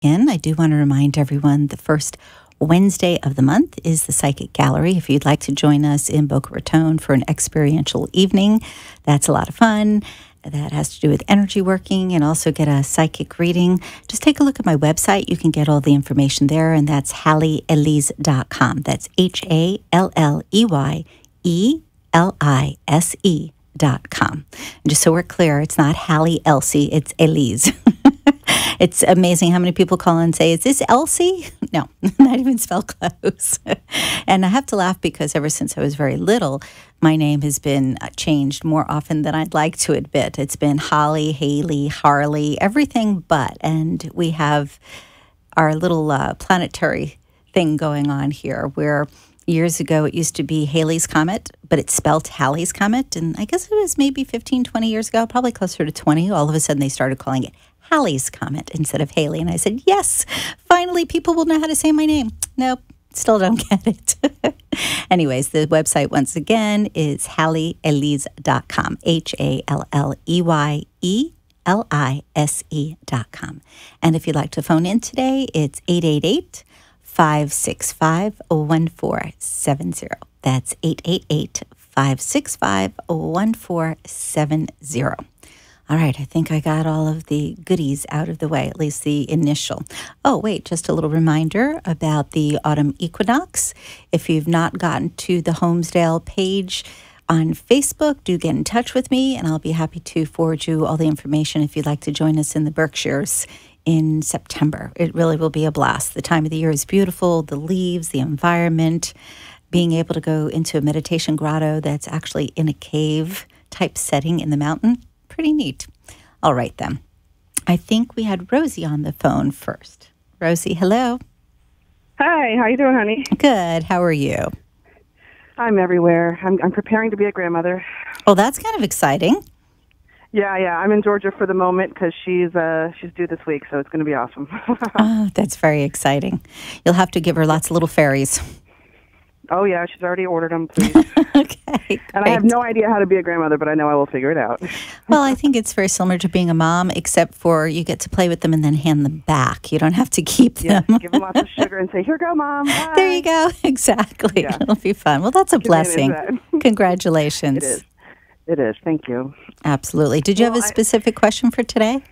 begin, I do want to remind everyone the first Wednesday of the month is the Psychic Gallery. If you'd like to join us in Boca Raton for an experiential evening, that's a lot of fun. That has to do with energy working and also get a psychic reading. Just take a look at my website. You can get all the information there, and that's HalleyElise.com. That's HalleyElise.com. And just so we're clear, it's not Halley Elsie, it's Elise. It's amazing how many people call and say, is this Elsie? No, not even spelled close. And I have to laugh because ever since I was very little, my name has been changed more often than I'd like to admit. It's been Holly, Haley, Harley, everything but. And we have our little planetary thing going on here where years ago it used to be Halley's Comet, but it's spelled Halley's Comet. And I guess it was maybe 15, 20 years ago, probably closer to 20. All of a sudden they started calling it Halley's Comet instead of Haley. And I said, yes, finally people will know how to say my name. Nope, still don't get it. Anyways, the website once again is HalleyElise.com, HalleyElise.com. And if you'd like to phone in today, it's 888-565-1470. That's 888-565-1470. All right, I think I got all of the goodies out of the way, at least the initial. Oh, wait, just a little reminder about the autumn equinox. If you've not gotten to the Homesdale page on Facebook, do get in touch with me, and I'll be happy to forward you all the information if you'd like to join us in the Berkshires in September. It really will be a blast. The time of the year is beautiful, the leaves, the environment, being able to go into a meditation grotto that's actually in a cave type setting in the mountain. Pretty neat. All right, then. I think we had Rosie on the phone first. Rosie, hello. Hi, how you doing, honey? Good. How are you? I'm everywhere. I'm preparing to be a grandmother. Oh, that's kind of exciting. Yeah. I'm in Georgia for the moment because she's due this week, so it's going to be awesome. Oh, that's very exciting. You'll have to give her lots of little fairies. Oh, yeah, she's already ordered them, please. Okay, great. And I have no idea how to be a grandmother, but I know I will figure it out. Well, I think it's very similar to being a mom, except for you get to play with them and then hand them back. You don't have to keep them. Yes, give them lots of sugar and say, here go, Mom. Bye. There you go. Exactly. Yeah. It'll be fun. Well, that's a blessing. Congratulations. It is. It is. Thank you. Absolutely. Did you have a specific question for today?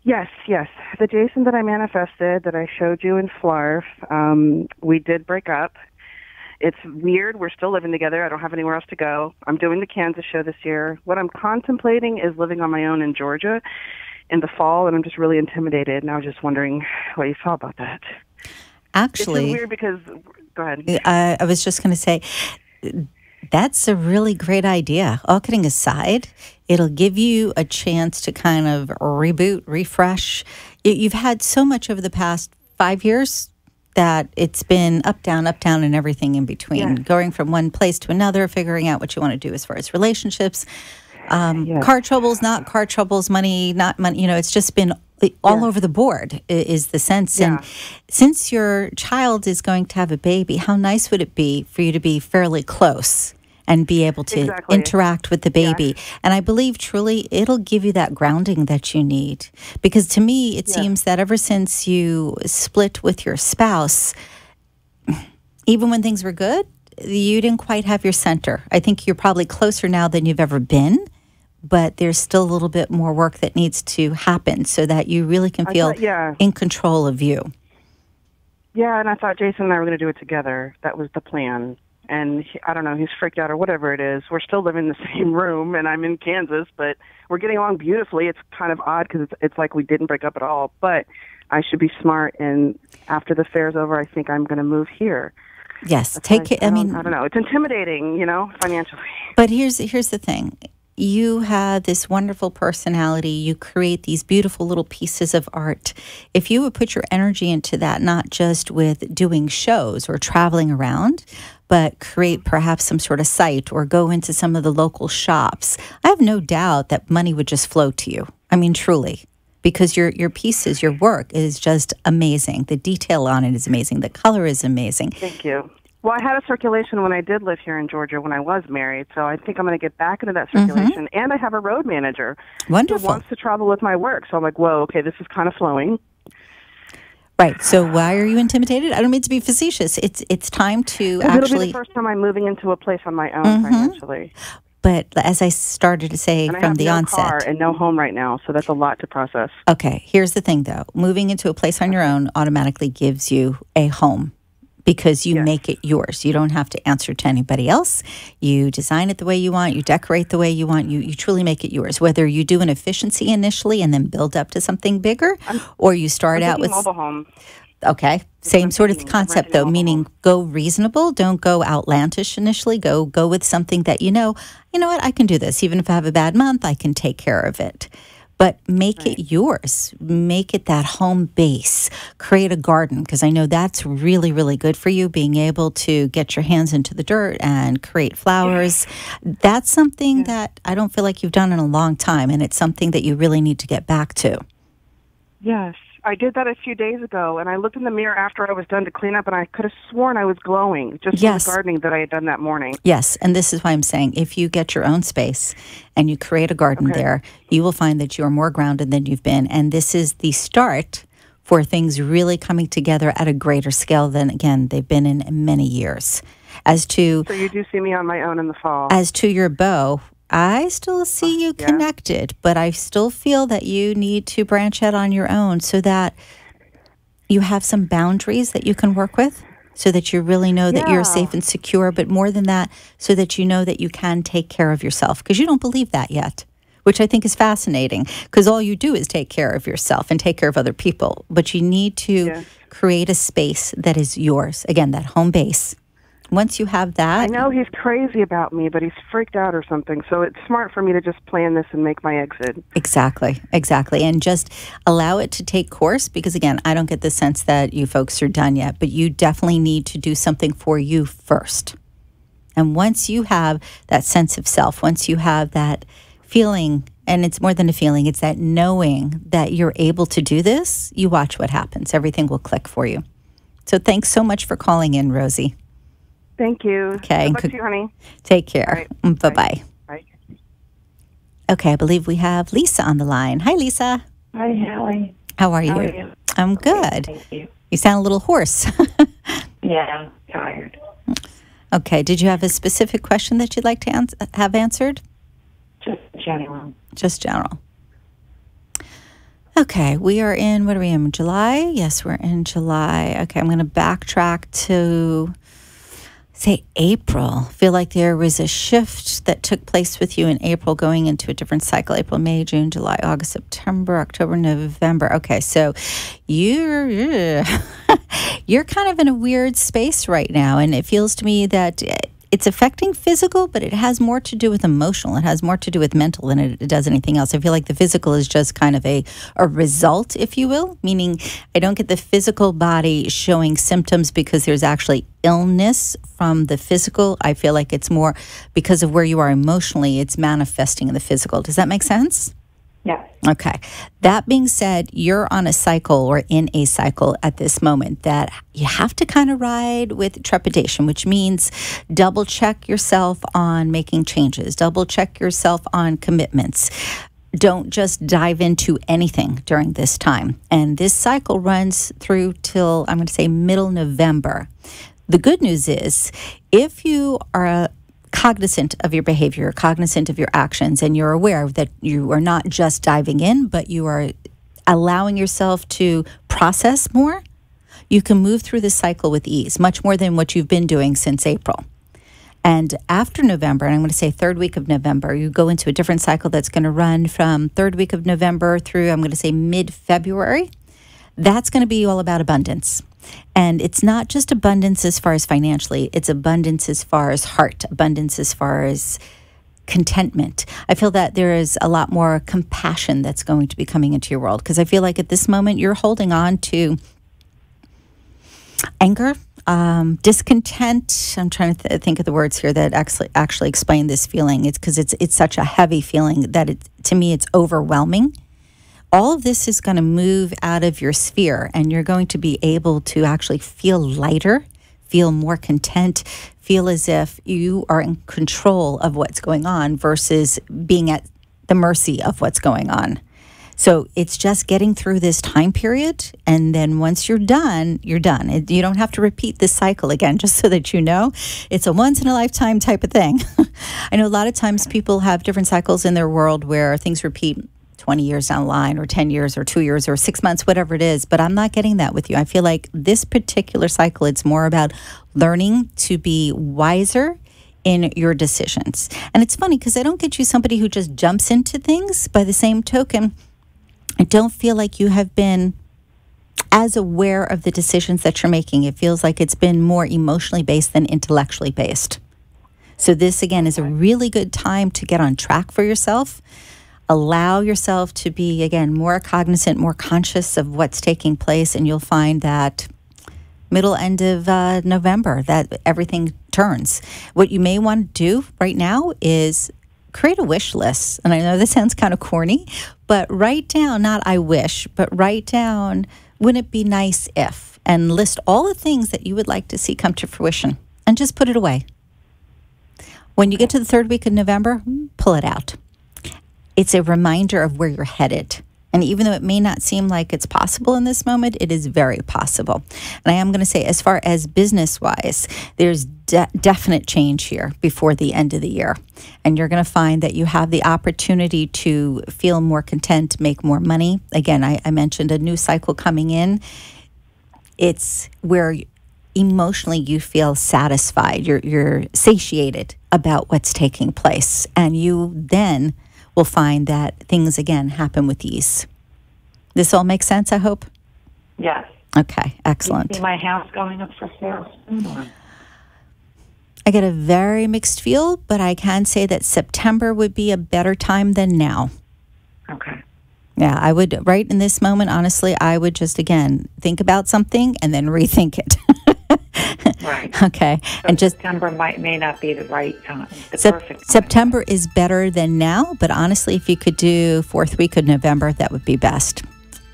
Yes. The Jason that I manifested, that I showed you in Flarf, we did break up. It's weird. We're still living together. I don't have anywhere else to go. I'm doing the Kansas show this year. What I'm contemplating is living on my own in Georgia in the fall, and I'm just really intimidated. And I was just wondering what you thought about that. Actually, it's weird because, go ahead. I was just going to say, that's a really great idea. All kidding aside, it'll give you a chance to kind of reboot, refresh. You've had so much over the past 5 years that it's been up, down, and everything in between. Yes. Going from one place to another, figuring out what you want to do as far as relationships, car troubles, not car troubles, money, not money. You know, it's just been all over the board is the sense. Yeah. And since your child is going to have a baby, how nice would it be for you to be fairly close and be able to interact with the baby? Yeah. And I believe truly it'll give you that grounding that you need. Because to me, it seems that ever since you split with your spouse, even when things were good, you didn't quite have your center. I think you're probably closer now than you've ever been, but there's still a little bit more work that needs to happen so that you really can feel in control of you. Yeah, and I thought Jason and I were going to do it together. That was the plan. And I don't know, he's freaked out or whatever it is. We're still living in the same room, and I'm in Kansas, but we're getting along beautifully. It's kind of odd because it's like we didn't break up at all. But I should be smart, and after the fair's over, I think I'm going to move here. Yes, take it. I mean, I don't know. It's intimidating, financially. But here's the thing. You have this wonderful personality. You create these beautiful little pieces of art. If you would put your energy into that, not just with doing shows or traveling around, but create perhaps some sort of site or go into some of the local shops, I have no doubt that money would just flow to you. I mean, truly, because your pieces, your work is just amazing. The detail on it is amazing. The color is amazing. Thank you. Well, I had a circulation when I did live here in Georgia when I was married, so I think I'm going to get back into that circulation. And I have a road manager wonderful who wants to travel with my work. So I'm like, whoa, okay, this is kind of flowing. Right. So why are you intimidated? I don't mean to be facetious. It's time to 'Cause it'll be actually. the first time I'm moving into a place on my own financially. But as I started to say And I from have the no onset, car and no home right now, so that's a lot to process. okay, here's the thing though. Moving into a place on your own automatically gives you a home because you Yes. make it yours. You don't have to answer to anybody else. You design it the way you want. You decorate the way you want. You truly make it yours. Whether you do an efficiency initially and then build up to something bigger, or you start I'm out with thinking mobile home. okay, same sort of concept though, renting a mobile meaning go reasonable. Don't go outlandish initially. Go with something that you know what, I can do this. Even if I have a bad month, I can take care of it. But make it yours. Make it that home base. Create a garden because I know that's really, really good for you, being able to get your hands into the dirt and create flowers. That's something that I don't feel like you've done in a long time, and it's something that you really need to get back to. Yes. I did that a few days ago, and I looked in the mirror after I was done to clean up, and I could have sworn I was glowing just from the gardening that I had done that morning. Yes, and this is why I'm saying if you get your own space and you create a garden there, you will find that you're more grounded than you've been. And this is the start for things really coming together at a greater scale than, again, they've been in many years. So you do see me on my own in the fall. As to your bow, I still see you connected, but I still feel that you need to branch out on your own so that you have some boundaries that you can work with, so that you really know that you're safe and secure, but more than that, so that you know that you can take care of yourself, because you don't believe that yet, which I think is fascinating, because all you do is take care of yourself and take care of other people, but you need to create a space that is yours. Again, that home base. Once you have that... I know he's crazy about me, but he's freaked out or something. So it's smart for me to just plan this and make my exit. Exactly. And just allow it to take course because, again, I don't get the sense that you folks are done yet, but you definitely need to do something for you first. And once you have that sense of self, once you have that feeling, and it's more than a feeling, it's that knowing that you're able to do this, you watch what happens. Everything will click for you. So thanks so much for calling in, Rosie. Thank you. Okay. Good luck to you, honey. Take care. Right. Bye-bye. Bye. Okay, I believe we have Lisa on the line. Hi, Lisa. Hi, Halley. How are you? How are you? I'm good. Thank you. You sound a little hoarse. Yeah, I'm tired. Okay, did you have a specific question that you'd like to have answered? Just general. Just general. Okay, we are in, what are we in, July? Yes, we're in July. Okay, I'm going to backtrack to, say, April. Feel like there was a shift that took place with you in April going into a different cycle. April, May, June, July, August, September, October, November. Okay, so you're you're kind of in a weird space right now, and it feels to me that it's affecting physical, but it has more to do with emotional. It has more to do with mental than it does anything else. I feel like the physical is just kind of a result, if you will, meaning I don't get the physical body showing symptoms because there's actually illness from the physical. I feel like it's more because of where you are emotionally, it's manifesting in the physical. Does that make sense? Yeah. Okay. That being said, you're on a cycle or in a cycle at this moment that you have to kind of ride with trepidation, which means double check yourself on making changes, double check yourself on commitments. Don't just dive into anything during this time. And this cycle runs through till, I'm going to say, middle November. The good news is if you are cognizant of your behavior, cognizant of your actions, and you're aware that you are not just diving in, but you are allowing yourself to process more, you can move through this cycle with ease, much more than what you've been doing since April. And after November, and I'm going to say third week of November, you go into a different cycle that's going to run from third week of November through, I'm going to say, mid-February. That's going to be all about abundance. And it's not just abundance as far as financially, it's abundance as far as heart, abundance as far as contentment. I feel that there is a lot more compassion that's going to be coming into your world because I feel like at this moment you're holding on to anger, discontent. I'm trying to think of the words here that actually explain this feeling. It's because it's such a heavy feeling that to me it's overwhelming. All of this is going to move out of your sphere and you're going to be able to actually feel lighter, feel more content, feel as if you are in control of what's going on versus being at the mercy of what's going on. So it's just getting through this time period. And then once you're done, you're done. You don't have to repeat this cycle again, just so that you know. It's a once in a lifetime type of thing. I know a lot of times people have different cycles in their world where things repeat 20 years down the line, or 10 years, or 2 years, or 6 months, whatever it is. But I'm not getting that with you. I feel like this particular cycle, it's more about learning to be wiser in your decisions. And it's funny because I don't get you somebody who just jumps into things. By the same token, I don't feel like you have been as aware of the decisions that you're making. It feels like it's been more emotionally based than intellectually based. So this, again, is a really good time to get on track for yourself. Allow yourself to be, again, more cognizant, more conscious of what's taking place, and you'll find that end of November, that everything turns. What you may want to do right now is create a wish list. And I know this sounds kind of corny, but write down, not I wish, but write down, wouldn't it be nice if, and list all the things that you would like to see come to fruition, and just put it away. When you get to the third week of November, pull it out. It's a reminder of where you're headed. And even though it may not seem like it's possible in this moment, it is very possible. And I am going to say, as far as business-wise, there's definite change here before the end of the year. And you're going to find that you have the opportunity to feel more content, make more money. Again, I mentioned a new cycle coming in. It's where emotionally you feel satisfied. You're satiated about what's taking place. And you then will find that things, again, happen with ease. This all makes sense, I hope? Yes. Okay, excellent. Do you see my house going up for sale soon? I get a very mixed feel, but I can say that September would be a better time than now. Okay. Yeah, I would, right in this moment, honestly, I would just, again, think about something and then rethink it. Right. Okay. So and just September may not be the right time. Perfect time. September is better than now, but honestly, if you could do fourth week of November, that would be best.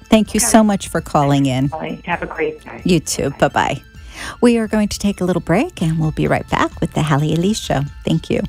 Thank you so much for calling in. Have a great day. You too. Bye-bye. We are going to take a little break, and we'll be right back with the Halley Elise Show. Thank you.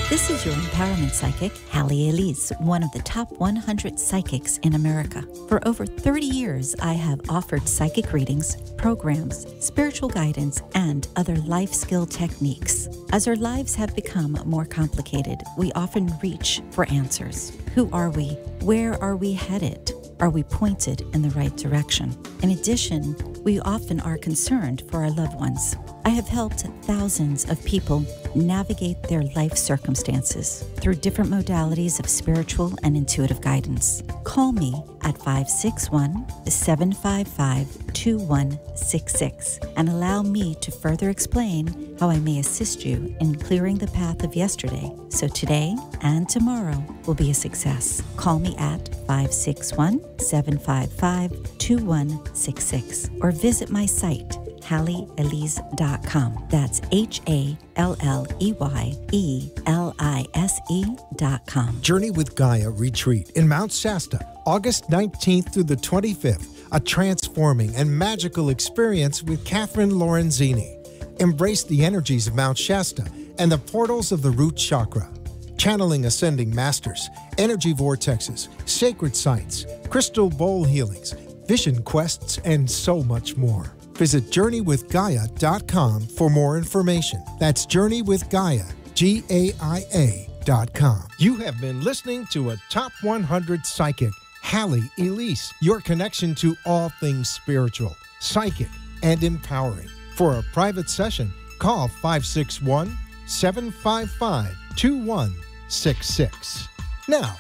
This is your empowerment psychic, Halley Elise, one of the top 100 psychics in America. For over 30 years, I have offered psychic readings, programs, spiritual guidance, and other life skill techniques. As our lives have become more complicated, we often reach for answers. Who are we? Where are we headed? Are we pointed in the right direction? In addition, we often are concerned for our loved ones. I have helped thousands of people navigate their life circumstances through different modalities of spiritual and intuitive guidance. Call me at 561-755-2166 and allow me to further explain how I may assist you in clearing the path of yesterday so today and tomorrow will be a success. Call me at 561-755-2166 or visit my site, HalleyElise.com. That's HalleyElise.com. Journey with Gaia Retreat in Mount Shasta, August 19th through the 25th. A transforming and magical experience with Catherine Lorenzini. Embrace the energies of Mount Shasta and the portals of the root chakra. Channeling ascending masters, energy vortexes, sacred sites, crystal bowl healings, vision quests, and so much more. Visit JourneyWithGaia.com for more information. That's JourneyWithGaia, GAIA.com. You have been listening to a Top 100 Psychic, Halley Elise, your connection to all things spiritual, psychic, and empowering. For a private session, call 561-755-2166. Now,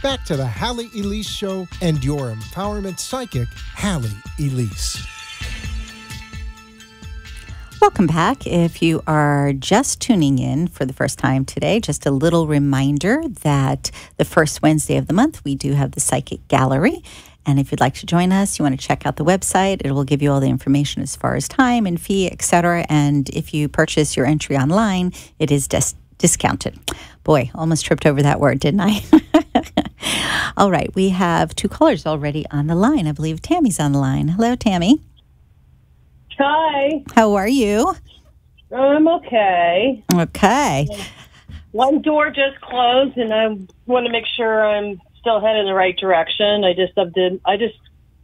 back to the Halley Elise Show and your empowerment psychic, Halley Elise. Welcome back. If you are just tuning in for the first time today, just a little reminder that the first Wednesday of the month, we do have the Psychic Gallery. And if you'd like to join us, you want to check out the website. It will give you all the information as far as time and fee, etc. And if you purchase your entry online, it is discounted. Boy, almost tripped over that word, didn't I? All right, we have 2 callers already on the line. I believe Tammy's on the line. Hello, Tammy. Hi. How are you? I'm okay. Okay. One door just closed, and I want to make sure I'm still headed in the right direction. I just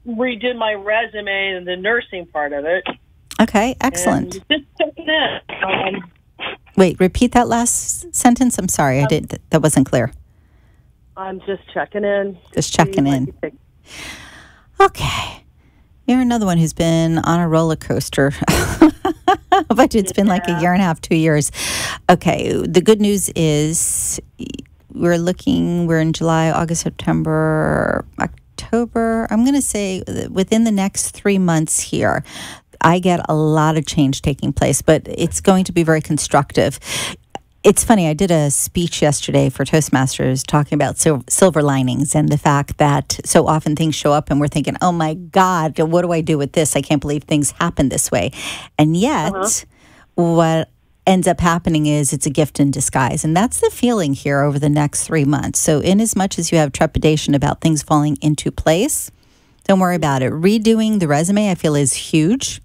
redid my resume and the nursing part of it. Okay, excellent. And just checking in. Wait, repeat that last sentence. I'm sorry, that wasn't clear. I'm just checking in. Just checking in. Okay. You're another one who's been on a roller coaster. But it's been like a year and a half, 2 years. Okay. The good news is we're in July, August, September, October. I'm going to say within the next 3 months here, I get a lot of change taking place, but it's going to be very constructive. It's funny, I did a speech yesterday for Toastmasters talking about silver linings and the fact that so often things show up and we're thinking, oh my God, what do I do with this? I can't believe things happen this way. And yet, what ends up happening is it's a gift in disguise. And that's the feeling here over the next 3 months. So in as much as you have trepidation about things falling into place, don't worry about it. Redoing the resume, I feel, is huge.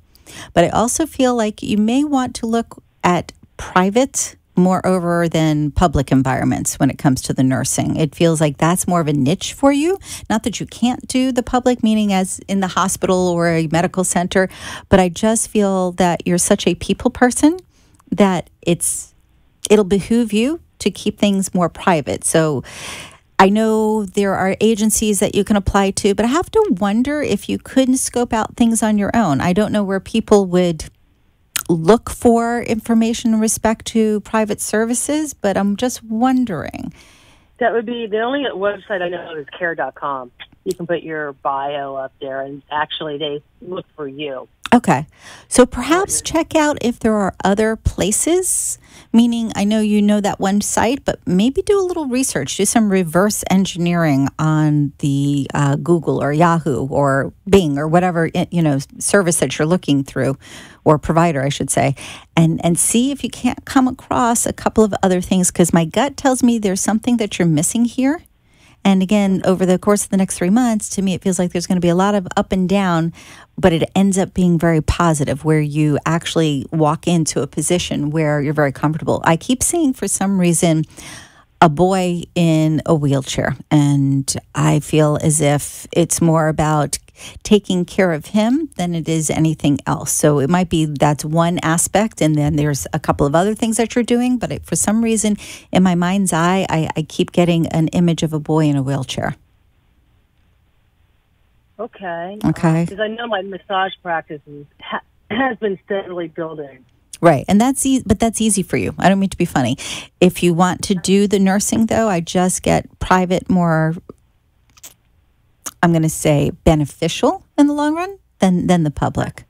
But I also feel like you may want to look at private moreover than public environments when it comes to the nursing. It feels like that's more of a niche for you. Not that you can't do the public, meaning as in the hospital or a medical center, but I just feel that you're such a people person that it'll behoove you to keep things more private. So I know there are agencies that you can apply to, but I have to wonder if you couldn't scope out things on your own. I don't know where people would look for information in respect to private services, but I'm just wondering. That would be the only website I know is care.com. You can put your bio up there, and actually they look for you. Okay. So perhaps check out if there are other places, meaning I know you know that one site, but maybe do a little research, do some reverse engineering on the Google or Yahoo or Bing or whatever, service that you're looking through, or provider, I should say, and see if you can't come across a couple of other things, because my gut tells me there's something that you're missing here. And again, over the course of the next 3 months, to me, it feels like there's going to be a lot of up and down, but it ends up being very positive, where you actually walk into a position where you're very comfortable. I keep seeing, for some reason, a boy in a wheelchair, and I feel as if it's more about taking care of him than it is anything else. So it might be that's one aspect, and then there's a couple of other things that you're doing, but for some reason, in my mind's eye, I keep getting an image of a boy in a wheelchair. Okay. Okay. Because I know my massage practice has been steadily building. Right. And that's but that's easy for you. I don't mean to be funny. If you want to do the nursing, though, I just get private more, I'm going to say, beneficial in the long run than the public.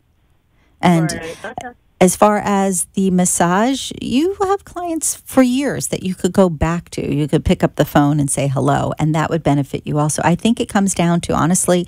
And right. Okay. As far as the massage, you have clients for years that you could go back to. You could pick up the phone and say hello, and that would benefit you also. I think it comes down to, honestly,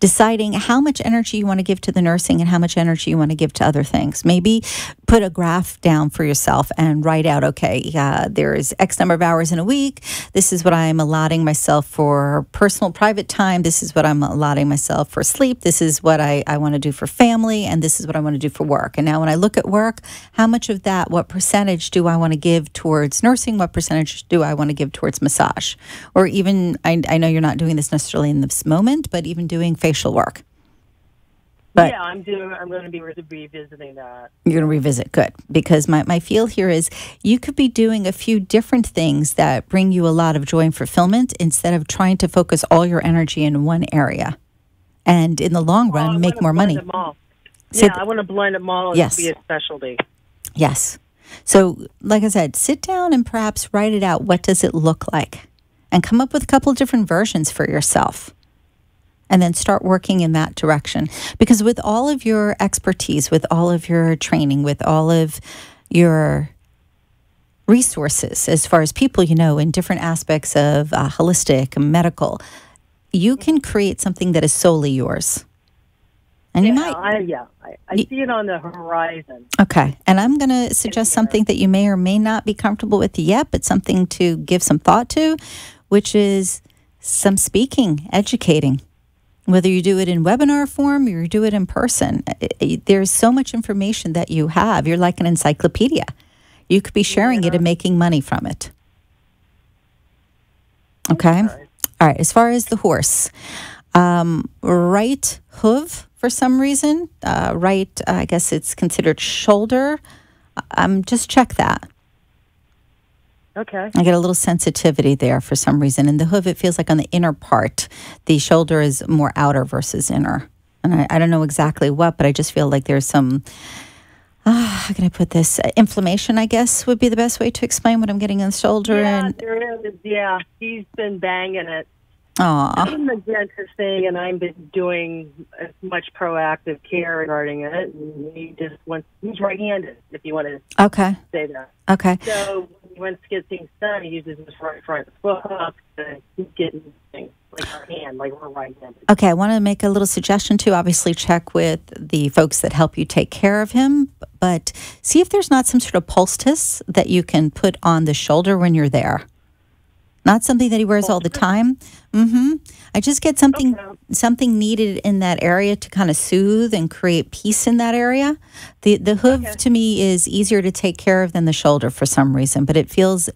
deciding how much energy you want to give to the nursing and how much energy you want to give to other things. Maybe put a graph down for yourself and write out, okay, there's X number of hours in a week. This is what I'm allotting myself for personal private time. This is what I'm allotting myself for sleep. This is what I want to do for family. And this is what I want to do for work. And now when I look at work, how much of that, what percentage do I want to give towards nursing? What percentage do I want to give towards massage? Or even, I know you're not doing this necessarily in this moment, but even doing facial work. But yeah, I'm going to be revisiting that. You're going to revisit. Good. Because my feel here is you could be doing a few different things that bring you a lot of joy and fulfillment instead of trying to focus all your energy in one area. And in the long run, make more money. Yeah, I want to blend them all yes. and be a specialty. Yes. So, like I said, sit down and perhaps write it out. What does it look like? And come up with a couple different versions for yourself. And then start working in that direction. Because with all of your expertise, with all of your training, with all of your resources, as far as people you know in different aspects of holistic and medical, you can create something that is solely yours. And you Yeah, might. I see it on the horizon. Okay. And I'm going to suggest something that you may or may not be comfortable with yet, but something to give some thought to, which is some speaking, educating. Whether you do it in webinar form or you do it in person, there's so much information that you have. You're like an encyclopedia. You could be sharing it and making money from it. Okay? All right. As far as the horse, right hoof for some reason, right, I guess it's considered shoulder. Just check that. Okay. I get a little sensitivity there for some reason. In the hoof, it feels like on the inner part. The shoulder is more outer versus inner. And I don't know exactly what, but I just feel like there's some, how can I put this? Inflammation, I guess, would be the best way to explain what I'm getting in the shoulder. Yeah, there is. Yeah, he's been banging it. I'm the dentist thing, and I've been doing as much proactive care regarding it. And he's right-handed, if you want to say that. Okay. So when he wants to get things done, he uses his right front foot up, and he's getting things like our hand, like we're right-handed. Okay, I want to make a little suggestion too. Obviously, check with the folks that help you take care of him, but see if there's not some sort of poultice that you can put on the shoulder when you're there. Not something that he wears all the time. I just get something needed in that area to kind of soothe and create peace in that area. The hoof to me is easier to take care of than the shoulder for some reason, but it feels,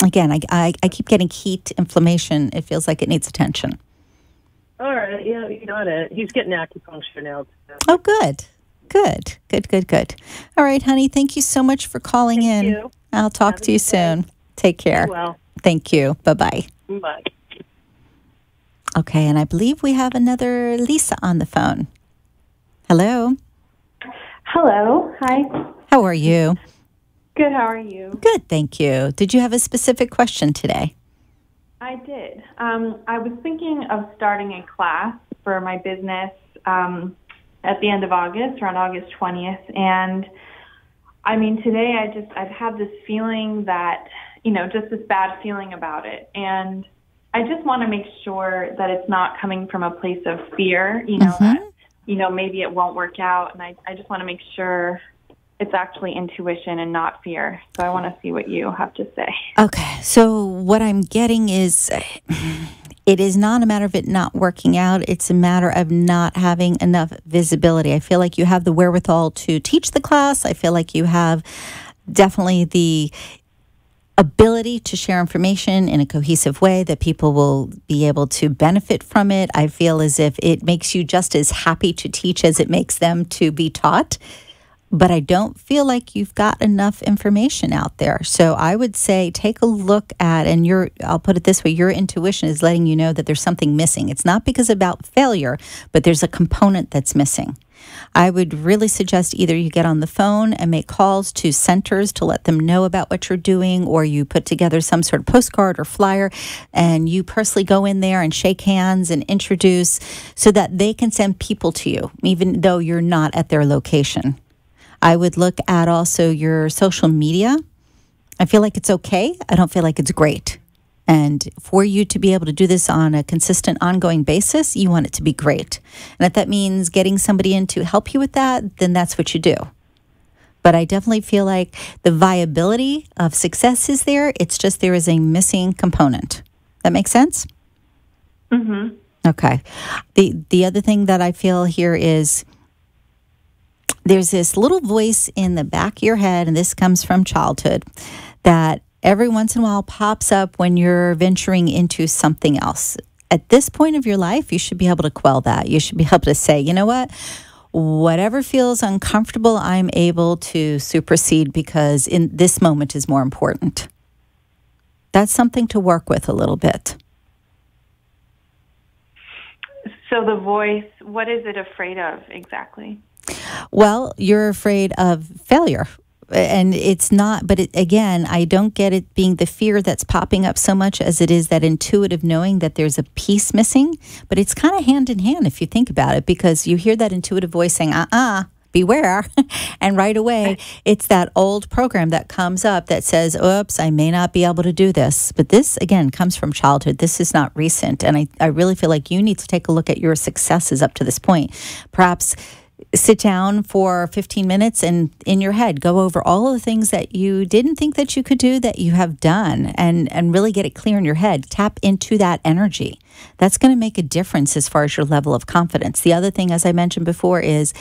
again, I keep getting heat, inflammation. It feels like it needs attention. All right, yeah, you got it. He's getting acupuncture now, too. Oh, good. All right, honey, thank you so much for calling in. You. I'll talk to you soon. Take care. Well. Thank you. Bye-bye. Bye. Okay, and I believe we have another Lisa on the phone. Hello. Hello. Hi. How are you? Good. How are you? Good, thank you. Did you have a specific question today? I did. I was thinking of starting a class for my business at the end of August, around August 20th. And I mean, today I've had this feeling that, just this bad feeling about it. And I just want to make sure that it's not coming from a place of fear, that, maybe it won't work out. And I just want to make sure it's actually intuition and not fear. So I want to see what you have to say. Okay. So what I'm getting is it is not a matter of it not working out. It's a matter of not having enough visibility. I feel like you have the wherewithal to teach the class. I feel like you have definitely the ability to share information in a cohesive way that people will be able to benefit from it. I feel as if it makes you just as happy to teach as it makes them to be taught. But I don't feel like you've got enough information out there. So I would say take a look at, and I'll put it this way, your intuition is letting you know that there's something missing. It's not because about failure, but there's a component that's missing. I would really suggest either you get on the phone and make calls to centers to let them know about what you're doing, or you put together some sort of postcard or flyer and you personally go in there and shake hands and introduce so that they can send people to you, even though you're not at their location. I would look at also your social media. I feel like it's okay. I don't feel like it's great. And for you to be able to do this on a consistent, ongoing basis, you want it to be great. And if that means getting somebody in to help you with that, then that's what you do. But I definitely feel like the viability of success is there. It's just there is a missing component. That makes sense? Mm-hmm. Okay. The other thing that I feel here is there's this little voice in the back of your head, and this comes from childhood, that every once in a while pops up when you're venturing into something else. At this point of your life, you should be able to quell that. You should be able to say, you know what? Whatever feels uncomfortable, I'm able to supersede because in this moment is more important. That's something to work with a little bit. So the voice, what is it afraid of exactly? Well, you're afraid of failure. And it's not, but again, I don't get it being the fear that's popping up so much as it is that intuitive knowing that there's a piece missing. But it's kind of hand in hand if you think about it, because you hear that intuitive voice saying, beware. And right away, it's that old program that comes up that says, oops, I may not be able to do this. But this, again, comes from childhood. This is not recent. And I really feel like you need to take a look at your successes up to this point. Perhaps sit down for 15 minutes and in your head go over all of the things that you didn't think that you could do that you have done, and really get it clear in your head. Tap into that energy. That's going to make a difference as far as your level of confidence. The other thing, as I mentioned before, is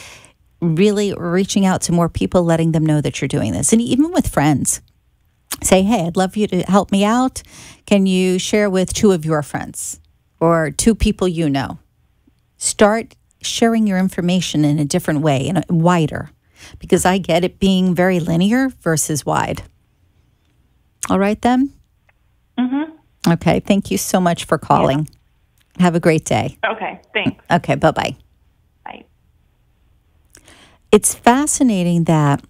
really reaching out to more people, letting them know that you're doing this. And even with friends, say, hey, I'd love you to help me out. Can you share with 2 of your friends or 2 people you know? Start sharing your information in a different way and wider, because I get it being very linear versus wide. All right, then? Mm-hmm. Okay, thank you so much for calling. Yeah. Have a great day. Okay, thanks. Okay, bye-bye. Bye. It's fascinating that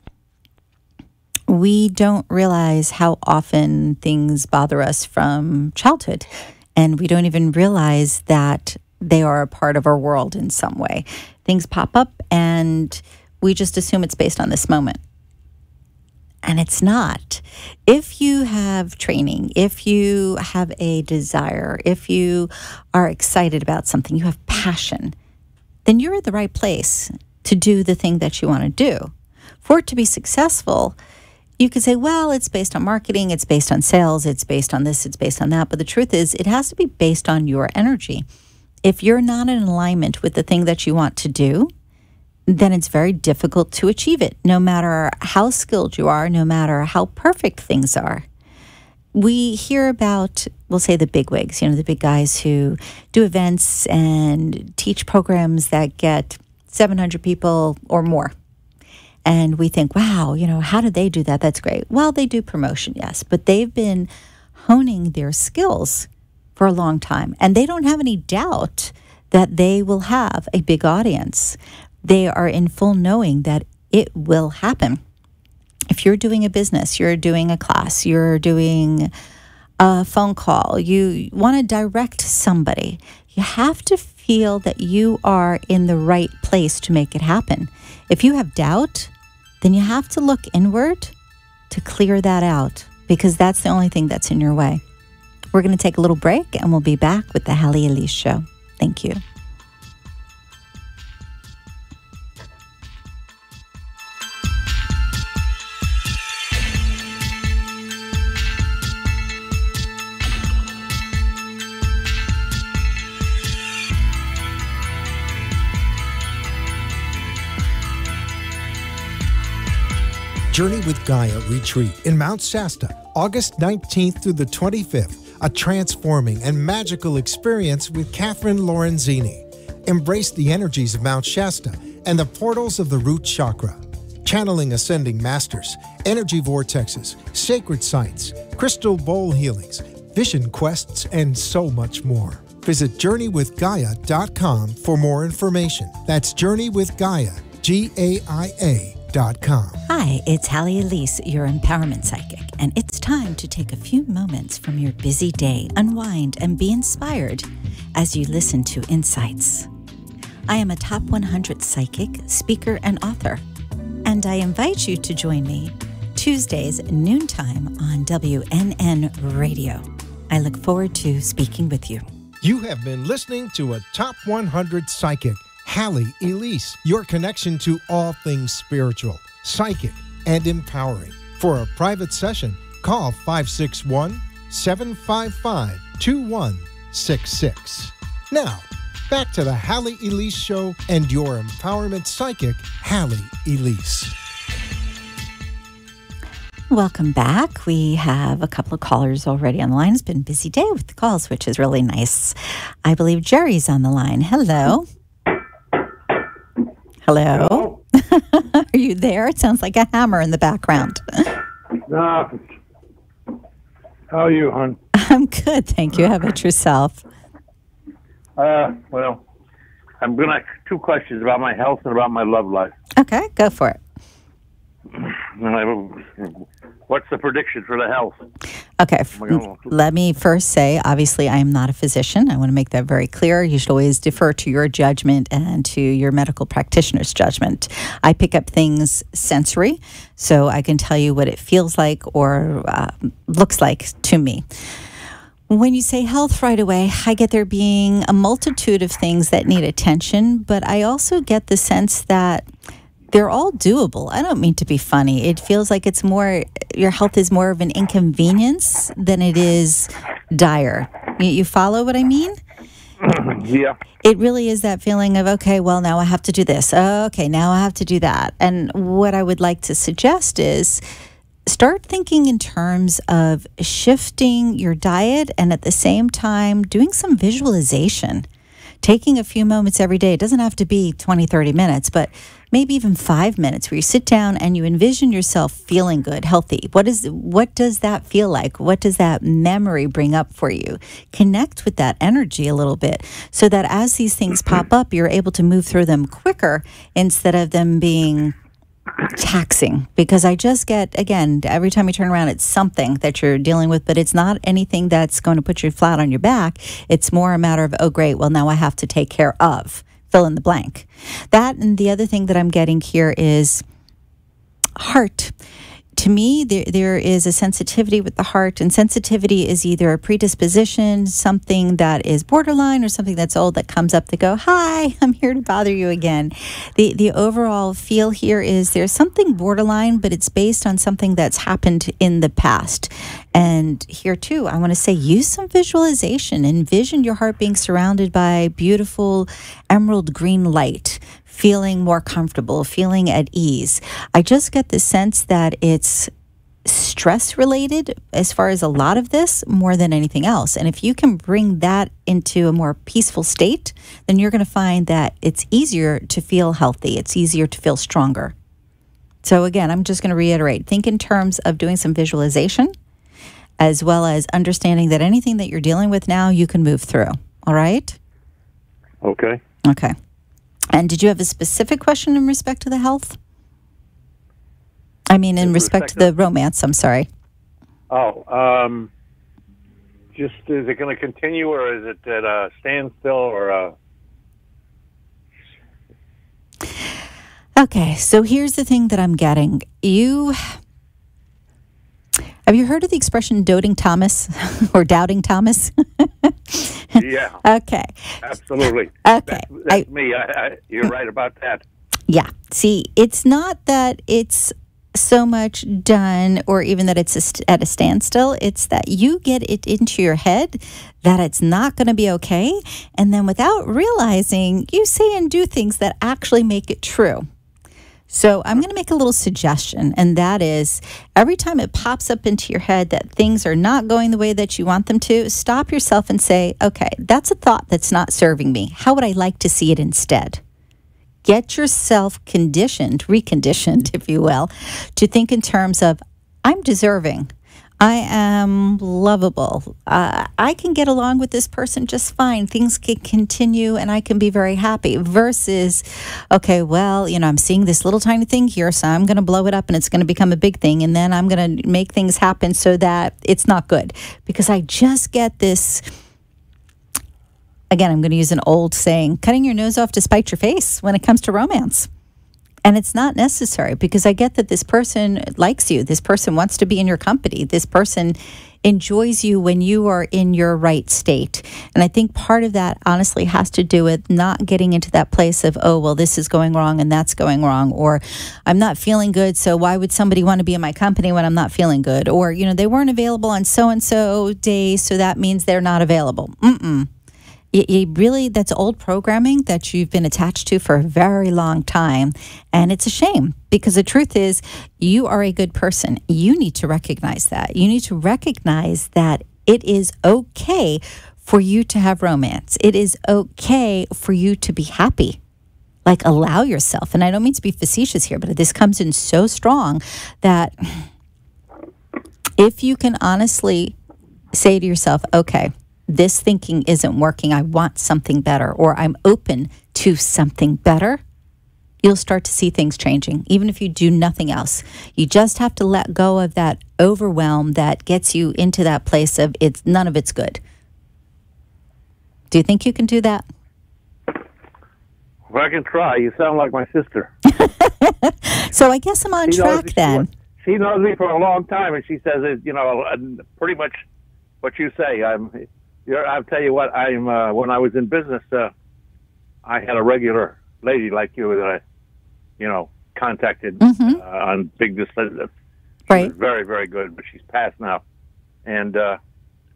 we don't realize how often things bother us from childhood, and we don't even realize that they are a part of our world in some way. Things pop up and we just assume it's based on this moment. And it's not. If you have training, if you have a desire, if you are excited about something, you have passion, then you're at the right place to do the thing that you want to do. For it to be successful, you could say, well, it's based on marketing, it's based on sales, it's based on this, it's based on that. But the truth is, it has to be based on your energy. If you're not in alignment with the thing that you want to do, then it's very difficult to achieve it, no matter how skilled you are, no matter how perfect things are. We hear about, we'll say the bigwigs, the big guys who do events and teach programs that get 700 people or more. And we think, wow, how did they do that? That's great. Well, they do promotion, yes, but they've been honing their skills for a long time. And they don't have any doubt that they will have a big audience. They are in full knowing that it will happen. If you're doing a business, you're doing a class, you're doing a phone call, you want to direct somebody, you have to feel that you are in the right place to make it happen. If you have doubt, then you have to look inward to clear that out, because that's the only thing that's in your way. We're going to take a little break, and we'll be back with the Halley Elise Show. Thank you. Journey with Gaia Retreat in Mount Shasta, August 19th through the 25th. A transforming and magical experience with Catherine Lorenzini. Embrace the energies of Mount Shasta and the portals of the root chakra. Channeling ascending masters, energy vortexes, sacred sites, crystal bowl healings, vision quests, and so much more. Visit JourneyWithGaia.com for more information. That's JourneyWithGaia, GAIA.com. Hi, it's Halley Elise, your empowerment psychic, and it's time to take a few moments from your busy day, unwind, and be inspired as you listen to Insights. I am a top 100 psychic, speaker, and author, and I invite you to join me Tuesdays noontime on WNN Radio. I look forward to speaking with you. You have been listening to a Top 100 Psychic, Halley Elise, your connection to all things spiritual, psychic, and empowering. For a private session, call 561-755-2166. Now, back to the Halley Elise Show and your empowerment psychic, Halley Elise. Welcome back. We have a couple of callers already on the line. It's been a busy day with the calls, which is really nice. I believe Jerry's on the line. Hello. Hello. Are you there? It sounds like a hammer in the background. How are you, hon? I'm good, thank you. How about yourself? Well, I'm going to ask two questions about my health and about my love life. Okay, go for it. What's the prediction for the health? Okay, let me first say, obviously, I am not a physician. I want to make that very clear. You should always defer to your judgment and to your medical practitioner's judgment. I pick up things sensory, so I can tell you what it feels like or looks like to me. When you say health right away, I get there being a multitude of things that need attention, but I also get the sense that they're all doable. I don't mean to be funny. It feels like it's more, your health is more of an inconvenience than it is dire. You follow what I mean? Yeah. It really is that feeling of, okay, well, now I have to do this. Okay, now I have to do that. And what I would like to suggest is start thinking in terms of shifting your diet and at the same time doing some visualization. Taking a few moments every day. It doesn't have to be 20, 30 minutes, but maybe even 5 minutes where you sit down and you envision yourself feeling good, healthy. What does that feel like? What does that memory bring up for you? Connect with that energy a little bit so that as these things pop up, you're able to move through them quicker instead of them being taxing. Because I just get, again, every time you turn around, it's something that you're dealing with, but it's not anything that's going to put you flat on your back. It's more a matter of, oh, great, well, now I have to take care of, fill in the blank. That, and the other thing that I'm getting here is heart. To me, there is a sensitivity with the heart, and sensitivity is either a predisposition, something that is borderline, or something that's old that comes up to go, hi, I'm here to bother you again. The overall feel here is there's something borderline, but it's based on something that's happened in the past. And here too, I want to say use some visualization. Envision your heart being surrounded by beautiful emerald green light, feeling more comfortable, feeling at ease. I just get the sense that it's stress related as far as a lot of this more than anything else. And if you can bring that into a more peaceful state, then you're going to find that it's easier to feel healthy. It's easier to feel stronger. So again, I'm just going to reiterate, think in terms of doing some visualization as well as understanding that anything that you're dealing with now, you can move through. All right? Okay. Okay. And did you have a specific question in respect to the health? I mean, in respect to the romance, I'm sorry. Oh, just is it going to continue or is it at a standstill or Okay, so here's the thing that I'm getting. Have you heard of the expression doting Thomas or doubting Thomas? Yeah. Okay. Absolutely. Okay. That's me. You're right about that. Yeah. See, it's not that it's so much done or even that it's at a standstill. It's that you get it into your head that it's not going to be okay. And then without realizing, you say and do things that actually make it true. So I'm going to make a little suggestion, and that is every time it pops up into your head that things are not going the way that you want them to, stop yourself and say, okay, that's a thought that's not serving me. How would I like to see it instead? Get yourself reconditioned, if you will, to think in terms of, I'm deserving. I am lovable. I can get along with this person just fine. Things can continue and I can be very happy versus, okay, well, I'm seeing this little tiny thing here, so I'm going to blow it up and it's going to become a big thing. And then I'm going to make things happen so that it's not good because I just get this. Again, I'm going to use an old saying, cutting your nose off to spite your face when it comes to romance. And it's not necessary because I get that this person likes you. This person wants to be in your company. This person enjoys you when you are in your right state. And I think part of that honestly has to do with not getting into that place of, oh, well, this is going wrong and that's going wrong. Or I'm not feeling good, so why would somebody want to be in my company when I'm not feeling good? Or, they weren't available on so-and-so days, so that means they're not available. Really, that's old programming that you've been attached to for a very long time. And it's a shame because the truth is you are a good person. You need to recognize that. You need to recognize that it is okay for you to have romance. It is okay for you to be happy. Like, allow yourself. And I don't mean to be facetious here, but this comes in so strong that if you can honestly say to yourself, okay, this thinking isn't working. I want something better, or I'm open to something better. you'll start to see things changing, even if you do nothing else. You just have to let go of that overwhelm that gets you into that place of none of it's good. Do you think you can do that? Well, I can try. You sound like my sister. So I guess I'm on track then. She knows me for a long time, and she says, pretty much what you say. I'll tell you what. When I was in business, I had a regular lady like you that I, contacted on big business. Right. Was very, very good, but she's passed now, and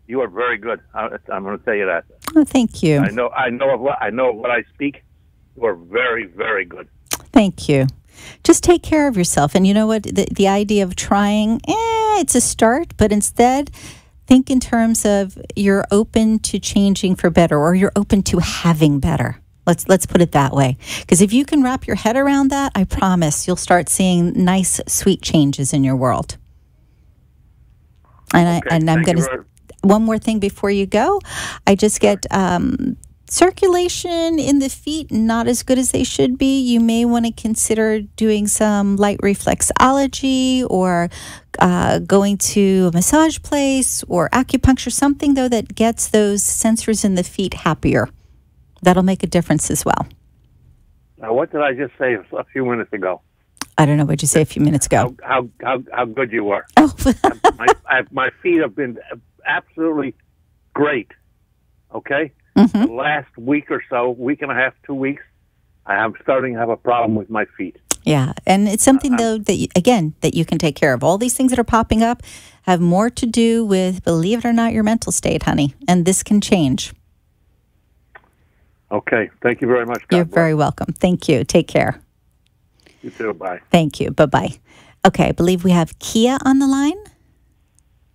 you are very good. I'm going to tell you that. Oh, thank you. I know what I speak. You are very, very good. Thank you. Just take care of yourself. And you know what? The idea of trying, it's a start, but instead think in terms of you're open to changing for better, or you're open to having better. Let's put it that way. Because if you can wrap your head around that, I promise you'll start seeing nice, sweet changes in your world. And I'm going to, one more thing before you go. I just get circulation in the feet not as good as they should be. You may want to consider doing some light reflexology, or going to a massage place or acupuncture, something though that gets those sensors in the feet happier. That'll make a difference as well. Now, what did I just say a few minutes ago? I don't know what you say a few minutes ago. How good you were. Oh. my feet have been absolutely great. Okay? Mm-hmm. The last week or so, week and a half, 2 weeks, I am starting to have a problem with my feet. Yeah, and it's something, though, that you can take care of. All these things that are popping up have more to do with, believe it or not, your mental state, honey. And this can change. Okay. Thank you very much. You're very welcome. Thank you. Take care. You too. Bye. Thank you. Bye-bye. Okay, I believe we have Kia on the line.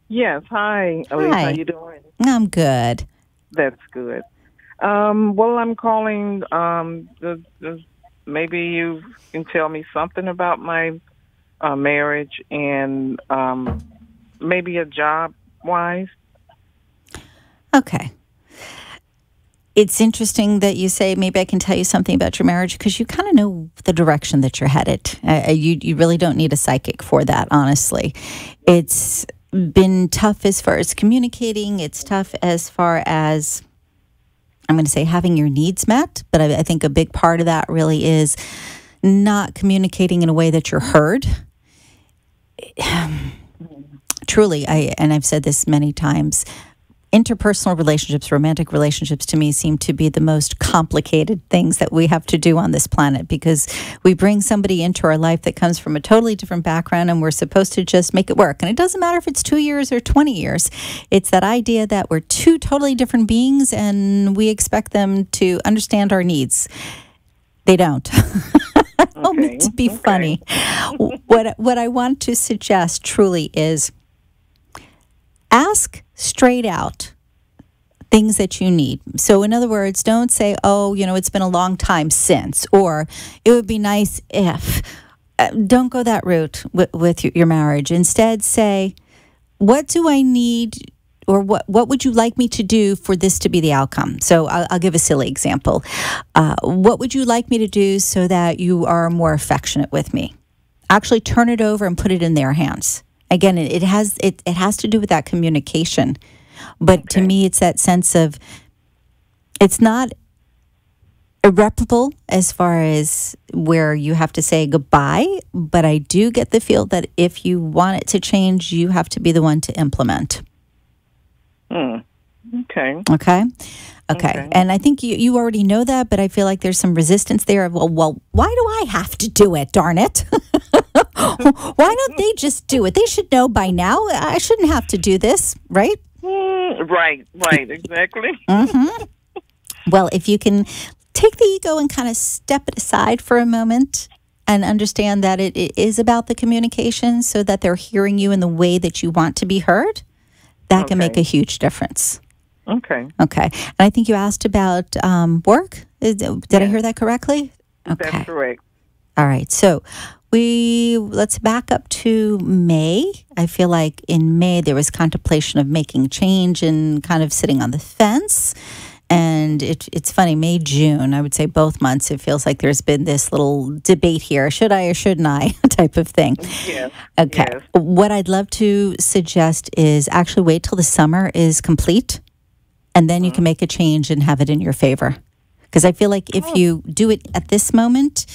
Yes. Hi, Elise. Hi. How you doing? I'm good. That's good. Well, I'm calling. Maybe you can tell me something about my marriage and maybe a job-wise. Okay. It's interesting that you say maybe I can tell you something about your marriage, because you kind of know the direction that you're headed. You really don't need a psychic for that, honestly. It's been tough as far as communicating. It's tough as far as, I'm going to say, having your needs met. But I think a big part of that really is not communicating in a way that you're heard. Truly, and I've said this many times, interpersonal relationships, romantic relationships, to me seem to be the most complicated things that we have to do on this planet, because we bring somebody into our life that comes from a totally different background, and we're supposed to just make it work. And it doesn't matter if it's 2 years or 20 years. It's that idea that we're two totally different beings and we expect them to understand our needs. They don't. I don't mean to be funny. What I want to suggest truly is ask straight out things that you need. So in other words, don't say, it's been a long time since, or it would be nice if. Don't go that route with your marriage. Instead, say, what do I need, or what would you like me to do for this to be the outcome? So I'll give a silly example. What would you like me to do so that you are more affectionate with me? Actually turn it over and put it in their hands. Again, it has to do with that communication. But to me, it's that sense of, it's not irreparable as far as where you have to say goodbye, but I do get the feel that if you want it to change, you have to be the one to implement. Okay. Okay. And I think you already know that, but I feel like there's some resistance there of, well, why do I have to do it, darn it? Why don't they just do it? They should know by now. I shouldn't have to do this, right? Right, exactly. Mm-hmm. Well, if you can take the ego and kind of step it aside for a moment and understand that it is about the communication, so that they're hearing you in the way that you want to be heard, that can make a huge difference. Okay. And I think you asked about work. Did I hear that correctly? Okay. That's correct. All right. So let's back up to May. I feel like in May there was contemplation of making change and kind of sitting on the fence. And it's funny, May, June, I would say both months, it feels like there's been this little debate here. Should I or shouldn't I type of thing. Yes. Okay. Yes. What I'd love to suggest is actually wait till the summer is complete, and then you can make a change and have it in your favor. Because I feel like if you do it at this moment,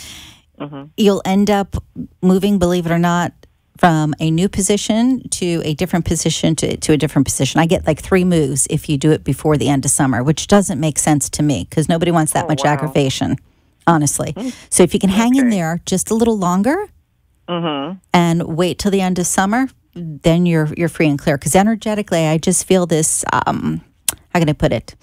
you'll end up moving, believe it or not, from a new position to a different position to a different position. I get like 3 moves if you do it before the end of summer, which doesn't make sense to me because nobody wants that much aggravation, honestly. So if you can hang in there just a little longer and wait till the end of summer, then you're free and clear. Because energetically, I just feel this, how can I put it?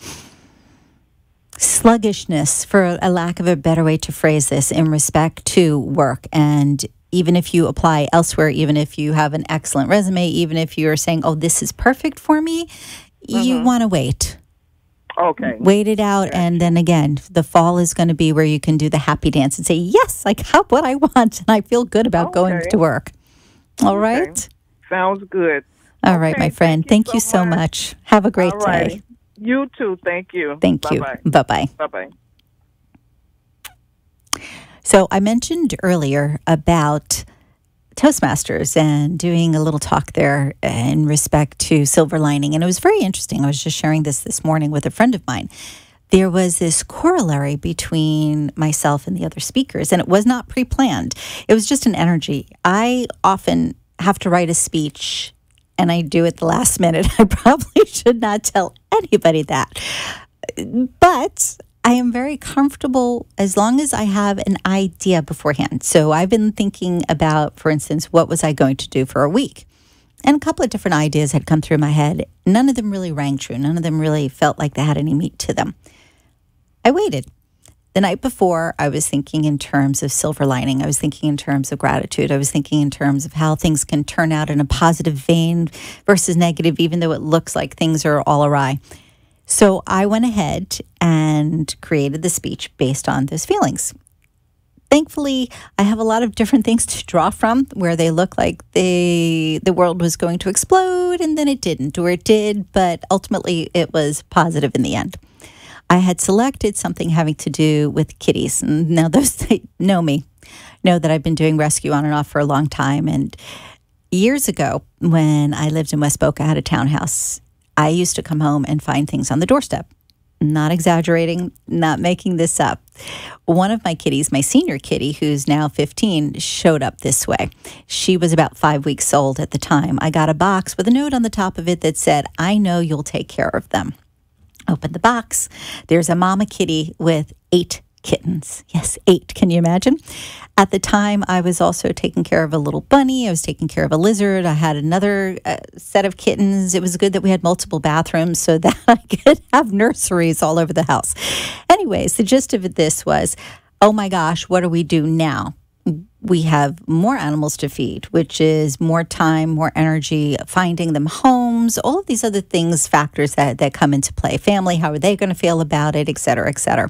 Sluggishness, for a lack of a better way to phrase this, in respect to work. And even if you apply elsewhere, even if you have an excellent resume, even if you're saying, oh, this is perfect for me, you want to wait. Okay. Wait it out. And then again, the fall is going to be where you can do the happy dance and say, yes, I got what I want. And I feel good about going to work. All right? Sounds good. All right, my friend. Thank you so much. Have a great day. You too. Thank you. Thank you. Bye-bye. Bye-bye. So I mentioned earlier about Toastmasters and doing a little talk there in respect to silver lining. And it was very interesting. I was just sharing this morning with a friend of mine. There was this corollary between myself and the other speakers, and it was not pre-planned. It was just an energy. I often have to write a speech, and I do it the last minute. I probably should not tell anybody that. But I am very comfortable as long as I have an idea beforehand. So I've been thinking about, for instance, what was I going to do for a week? And a couple of different ideas had come through my head. None of them really rang true. None of them really felt like they had any meat to them. I waited. The night before, I was thinking in terms of silver lining. I was thinking in terms of gratitude. I was thinking in terms of how things can turn out in a positive vein versus negative, even though it looks like things are all awry. So I went ahead and created the speech based on those feelings. Thankfully, I have a lot of different things to draw from where they look like the world was going to explode and then it didn't, or it did, but ultimately it was positive in the end. I had selected something having to do with kitties. And now those that know me know that I've been doing rescue on and off for a long time. And years ago, when I lived in West Boca, I had a townhouse. I used to come home and find things on the doorstep. Not exaggerating, not making this up. One of my kitties, my senior kitty, who's now 15, showed up this way. She was about 5 weeks old at the time. I got a box with a note on the top of it that said, I know you'll take care of them. Open the box. There's a mama kitty with 8 kittens. Yes, 8. Can you imagine? At the time, I was also taking care of a little bunny. I was taking care of a lizard. I had another set of kittens. It was good that we had multiple bathrooms so that I could have nurseries all over the house. Anyways, the gist of this was, oh my gosh, what do we do now? We have more animals to feed, which is more time, more energy, finding them homes, all of these other things, factors that come into play. Family, how are they going to feel about it, et cetera, et cetera.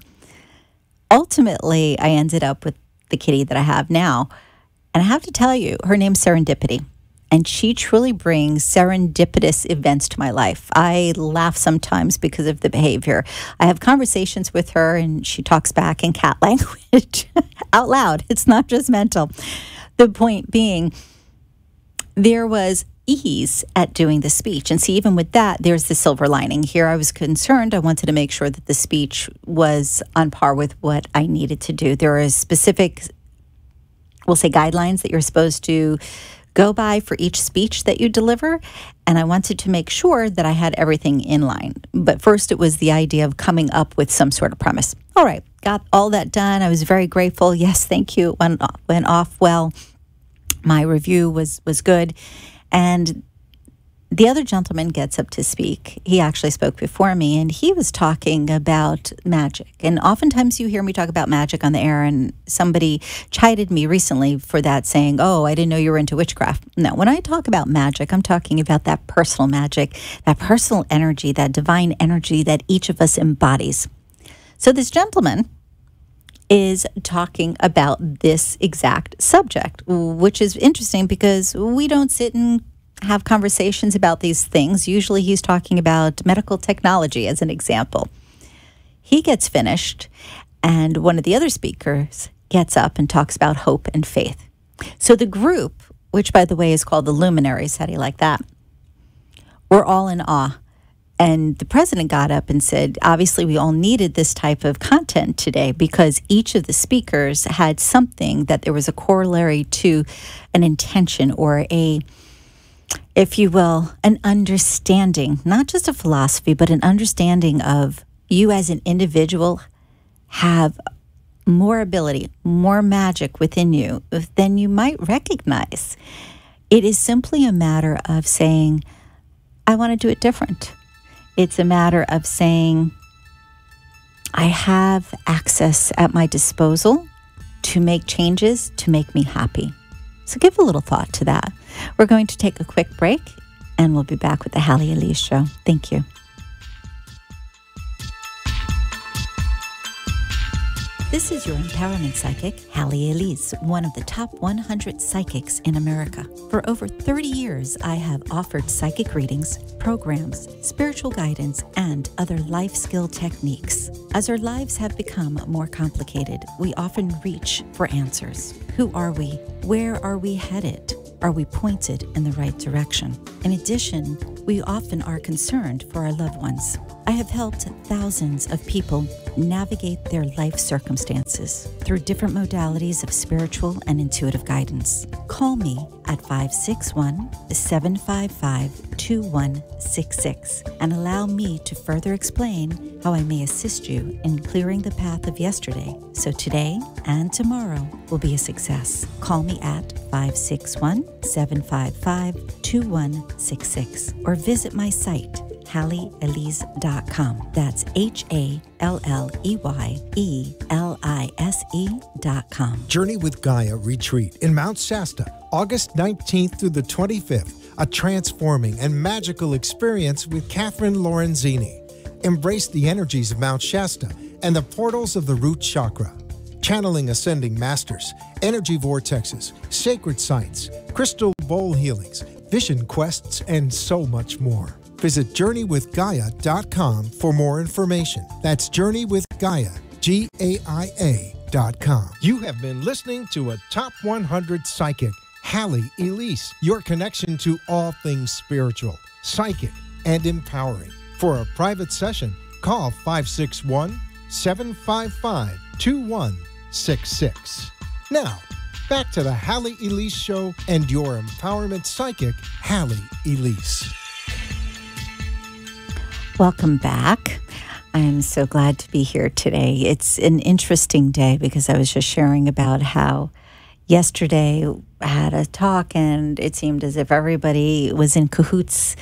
Ultimately, I ended up with the kitty that I have now. And I have to tell you, her name's Serendipity. And she truly brings serendipitous events to my life. I laugh sometimes because of the behavior. I have conversations with her and she talks back in cat language out loud. It's not just mental. The point being, there was ease at doing the speech. And see, even with that, there's the silver lining. Here I was concerned. I wanted to make sure that the speech was on par with what I needed to do. There are specific, we'll say, guidelines that you're supposed to go by for each speech that you deliver. And I wanted to make sure that I had everything in line. But first, it was the idea of coming up with some sort of premise. All right, got all that done. I was very grateful. Yes, thank you. It went off well. My review was good. And the other gentleman gets up to speak. He actually spoke before me, and he was talking about magic. And oftentimes you hear me talk about magic on the air, and somebody chided me recently for that, saying, oh, I didn't know you were into witchcraft. No, when I talk about magic, I'm talking about that personal magic, that personal energy, that divine energy that each of us embodies. So this gentleman is talking about this exact subject, which is interesting because we don't sit and have conversations about these things. Usually he's talking about medical technology as an example. He gets finished, and one of the other speakers gets up and talks about hope and faith. So the group, which by the way is called the Luminaries, how do you like that? We're all in awe. And the president got up and said, obviously, we all needed this type of content today because each of the speakers had something that there was a corollary to an intention or a, if you will, an understanding, not just a philosophy, but an understanding of you as an individual have more ability, more magic within you than you might recognize. It is simply a matter of saying, I want to do it different. It's a matter of saying, I have access at my disposal to make changes to make me happy. So give a little thought to that. We're going to take a quick break, and we'll be back with the Halley Elise Show. Thank you. This is your empowerment psychic, Halley Elise, one of the top 100 psychics in America. For over 30 years, I have offered psychic readings, programs, spiritual guidance, and other life skill techniques. As our lives have become more complicated, we often reach for answers. Who are we? Where are we headed? Are we pointed in the right direction? In addition, we often are concerned for our loved ones. I have helped thousands of people navigate their life circumstances through different modalities of spiritual and intuitive guidance. Call me at 561-755-2166 and allow me to further explain how I may assist you in clearing the path of yesterday so today and tomorrow will be a success. Call me at 561-755-2166 or visit my site, HalleyElise.com. That's HalleyElise.com. Journey with Gaia Retreat in Mount Shasta, August 19th through the 25th. A transforming and magical experience with Catherine Lorenzini. Embrace the energies of Mount Shasta and the portals of the root chakra. Channeling ascending masters, energy vortexes, sacred sites, crystal bowl healings, vision quests, and so much more. Visit JourneyWithGaia.com for more information. That's JourneyWithGaia, GAIA.com. You have been listening to a Top 100 Psychic, Halley Elise, your connection to all things spiritual, psychic, and empowering. For a private session, call 561-755-2166. Now, back to the Halley Elise Show and your empowerment psychic, Halley Elise. Welcome back. I'm so glad to be here today. It's an interesting day because I was just sharing about how yesterday I had a talk and it seemed as if everybody was in cahoots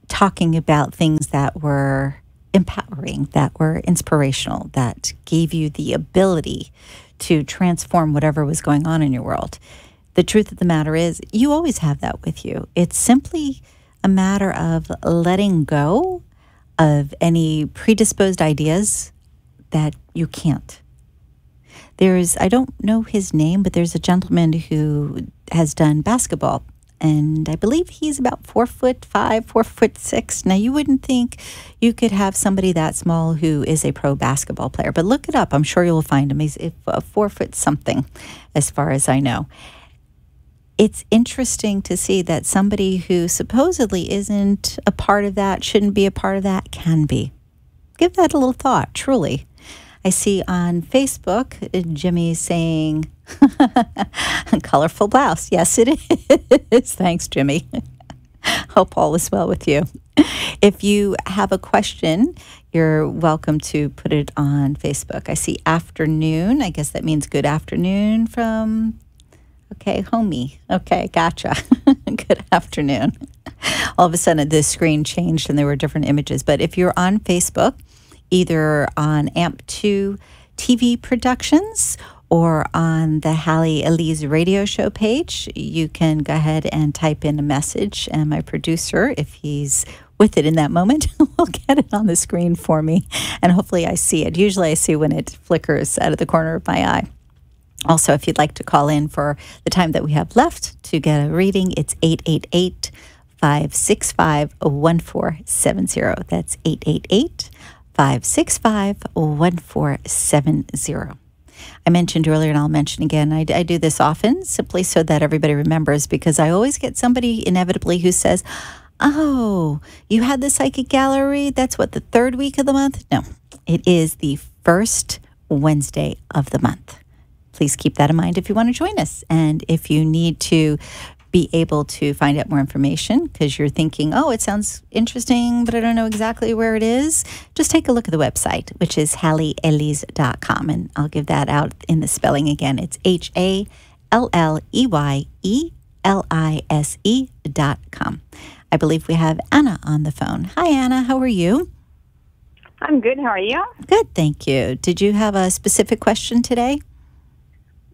talking about things that were empowering, that were inspirational, that gave you the ability to transform whatever was going on in your world. The truth of the matter is you always have that with you. It's simply a matter of letting go of any predisposed ideas that you can't. I don't know his name, but there's a gentleman who has done basketball, and I believe he's about 4'5", 4'6". Now, you wouldn't think you could have somebody that small who is a pro basketball player, but look it up. I'm sure you'll find him. He's 4 foot something, as far as I know. It's interesting to see that somebody who supposedly isn't a part of that, shouldn't be a part of that, can be. Give that a little thought, truly. I see on Facebook, Jimmy saying, colorful blouse. Yes, it is. Thanks, Jimmy. Hope all is well with you. If you have a question, you're welcome to put it on Facebook. I see afternoon. I guess that means good afternoon from... Okay, homie. Okay, gotcha. Good afternoon. All of a sudden, the screen changed and there were different images. But if you're on Facebook, either on AMP2 TV Productions or on the Halley Elise radio show page, you can go ahead and type in a message. And my producer, if he's with it in that moment, will get it on the screen for me. And hopefully I see it. Usually I see when it flickers out of the corner of my eye. Also, if you'd like to call in for the time that we have left to get a reading, it's 888-565-1470. That's 888-565-1470. I mentioned earlier, and I'll mention again, I do this often simply so that everybody remembers, because I always get somebody inevitably who says, oh, you had the psychic gallery? That's what, the third week of the month? No, it is the first Wednesday of the month. Please keep that in mind if you want to join us. And if you need to be able to find out more information because you're thinking, oh, it sounds interesting, but I don't know exactly where it is, just take a look at the website, which is HalleyElise.com. And I'll give that out in the spelling again. It's HalleyElise.com. I believe we have Anna on the phone. Hi, Anna. How are you? I'm good. How are you? Good, thank you. Did you have a specific question today?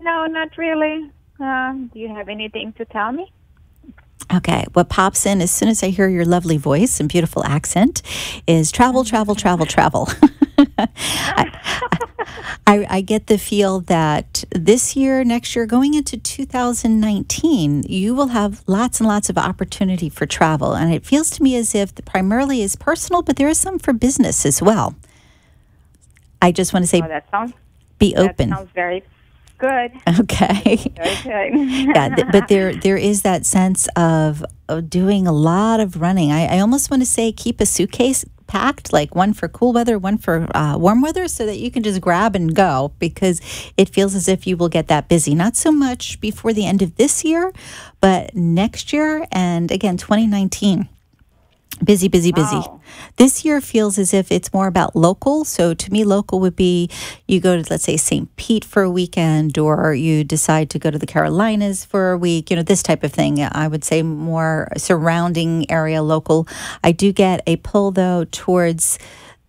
No, not really. Do you have anything to tell me? Okay. What pops in as soon as I hear your lovely voice and beautiful accent is travel, travel, travel, travel. I get the feel that this year, next year, going into 2019, you will have lots and lots of opportunity for travel. And it feels to me as if primarily is personal, but there is some for business as well. I just want to say, be open. That sounds very good. Okay. Okay. Yeah, but there is that sense of doing a lot of running. I almost want to say keep a suitcase packed, like one for cool weather, one for warm weather, so that you can just grab and go, because it feels as if you will get that busy. Not so much before the end of this year, but next year and again 2019. Busy, busy, busy. Wow. This year feels as if it's more about local. So to me, local would be you go to, let's say, St. Pete for a weekend, or you decide to go to the Carolinas for a week, this type of thing. I would say more surrounding area local. I do get a pull, though, towards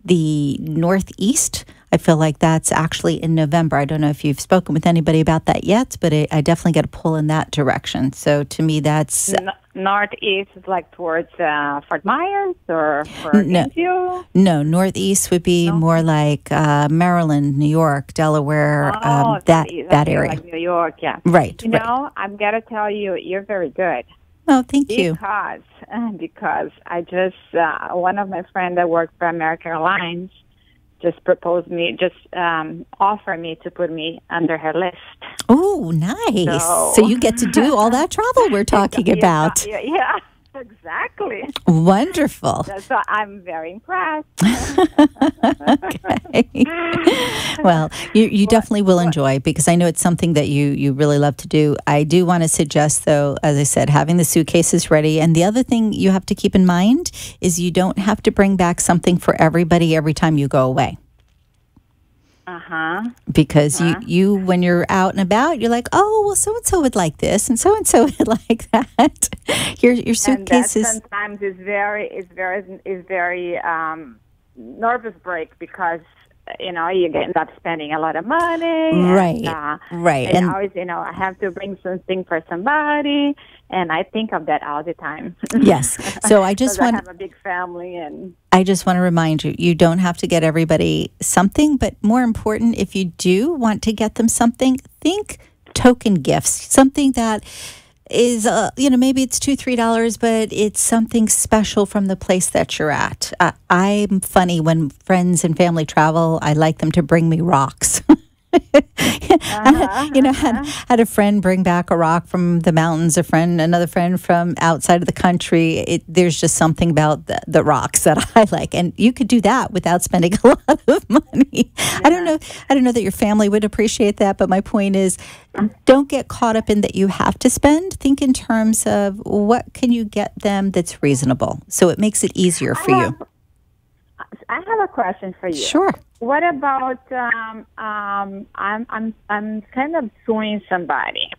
the Northeast. I feel like that's actually in November. I don't know if you've spoken with anybody about that yet, but I definitely get a pull in that direction. So to me, that's... Northeast is like towards Fort Myers or Gainesville? No, Northeast would be more like Maryland, New York, Delaware, that area. Like New York, yeah. Right. I'm going to tell you, you're very good. Oh, thank you. Because I just, one of my friends that worked for American Airlines just offered me to put me under her list. Oh, nice. So you get to do all that travel we're talking about. Yeah, exactly. Wonderful. So I'm very impressed. Okay. Well, you definitely will enjoy, because I know it's something that you really love to do. I do want to suggest, though, as I said, having the suitcases ready. And the other thing you have to keep in mind is you don't have to bring back something for everybody every time you go away. Because you when you're out and about, you're like, oh, well, so-and-so would like this and so-and-so would like that. Your suitcase is... sometimes is very nervous break, because you end up spending a lot of money. Right. And always, I have to bring something for somebody, and I think of that all the time. Yes. So I just want... I have a big family, and I just want to remind you, you don't have to get everybody something, but more important, if you do want to get them something, think token gifts, something that is, maybe it's $2-3, but it's something special from the place that you're at. I'm funny when friends and family travel. I like them to bring me rocks. Had a friend bring back a rock from the mountains, another friend from outside of the country. There's just something about the rocks that I like, and you could do that without spending a lot of money. Yeah. I don't know that your family would appreciate that, but my point is, don't get caught up in that you have to spend. Think in terms of what can you get them that's reasonable, so it makes it easier for you. I have a question for you. Sure. What about I'm kind of suing somebody.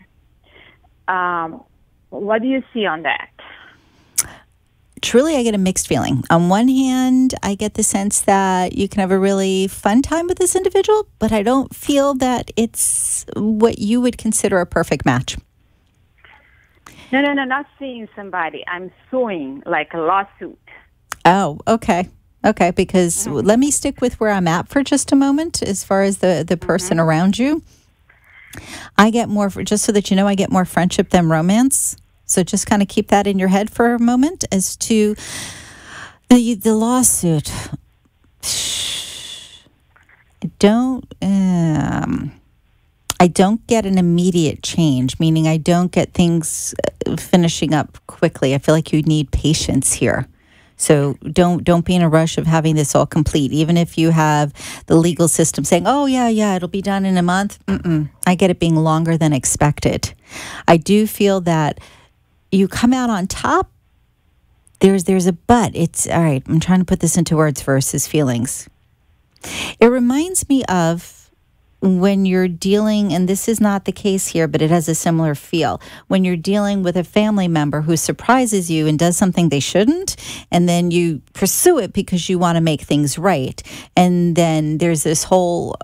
What do you see on that? Truly, I get a mixed feeling. On one hand, I get the sense that you can have a really fun time with this individual, but I don't feel that it's what you would consider a perfect match. No, not suing somebody. I'm suing, like a lawsuit. Oh, okay. Okay, because let me stick with where I'm at for just a moment as far as the person around you. I get more, just so that you know, I get more friendship than romance. So just kind of keep that in your head for a moment. As to the lawsuit, I don't get an immediate change, meaning I don't get things finishing up quickly. I feel like you need patience here. So don't be in a rush of having this all complete. Even if you have the legal system saying, oh, yeah, it'll be done in a month. I get it being longer than expected. I do feel that you come out on top. There's a but. It's, all right, I'm trying to put this into words versus feelings. It reminds me of when you're dealing, and this is not the case here, but it has a similar feel, when you're dealing with a family member who surprises you and does something they shouldn't, and then you pursue it because you want to make things right. And then there's this whole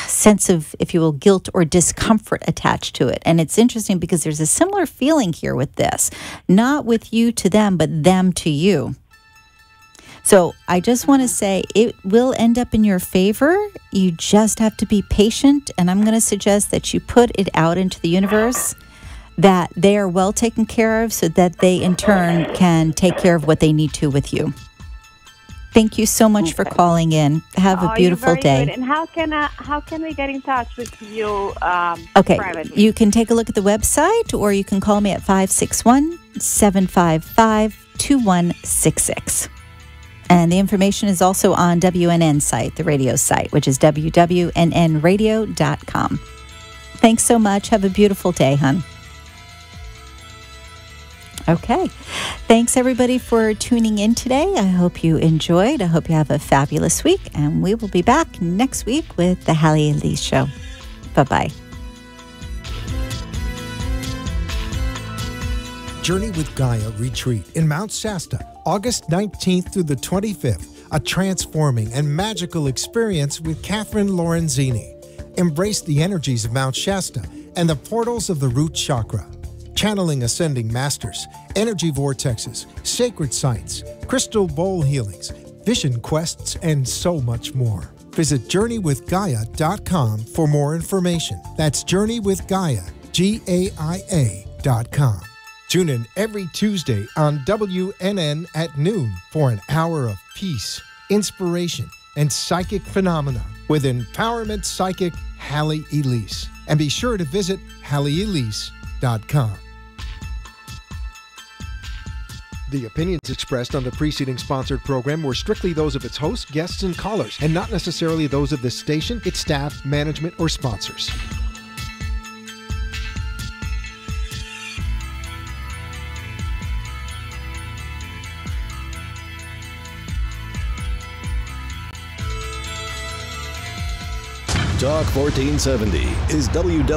sense of, if you will, guilt or discomfort attached to it. And it's interesting because there's a similar feeling here with this, not with you to them, but them to you. So I just want to say it will end up in your favor. You just have to be patient. And I'm going to suggest that you put it out into the universe that they are well taken care of so that they in turn can take care of what they need to with you. Thank you so much for calling in. Have a beautiful day. Good. And how can we get in touch with you privately? You can take a look at the website or you can call me at 561-755-2166. And the information is also on WNN site, the radio site, which is www.nnradio.com. Thanks so much. Have a beautiful day, hon. Okay. Thanks, everybody, for tuning in today. I hope you enjoyed. I hope you have a fabulous week. And we will be back next week with the Halley Elise Show. Bye-bye. Journey with Gaia Retreat in Mount Shasta, August 19th through the 25th, a transforming and magical experience with Catherine Lorenzini. Embrace the energies of Mount Shasta and the portals of the root chakra. Channeling ascending masters, energy vortexes, sacred sites, crystal bowl healings, vision quests, and so much more. Visit JourneyWithGaia.com for more information. That's JourneyWithGaia, GAIA.com. Tune in every Tuesday on WNN at noon for an hour of peace, inspiration, and psychic phenomena with empowerment psychic Halley Elise. And be sure to visit HalleyElise.com. The opinions expressed on the preceding sponsored program were strictly those of its hosts, guests, and callers, and not necessarily those of this station, its staff, management, or sponsors. Talk 1470 is WW.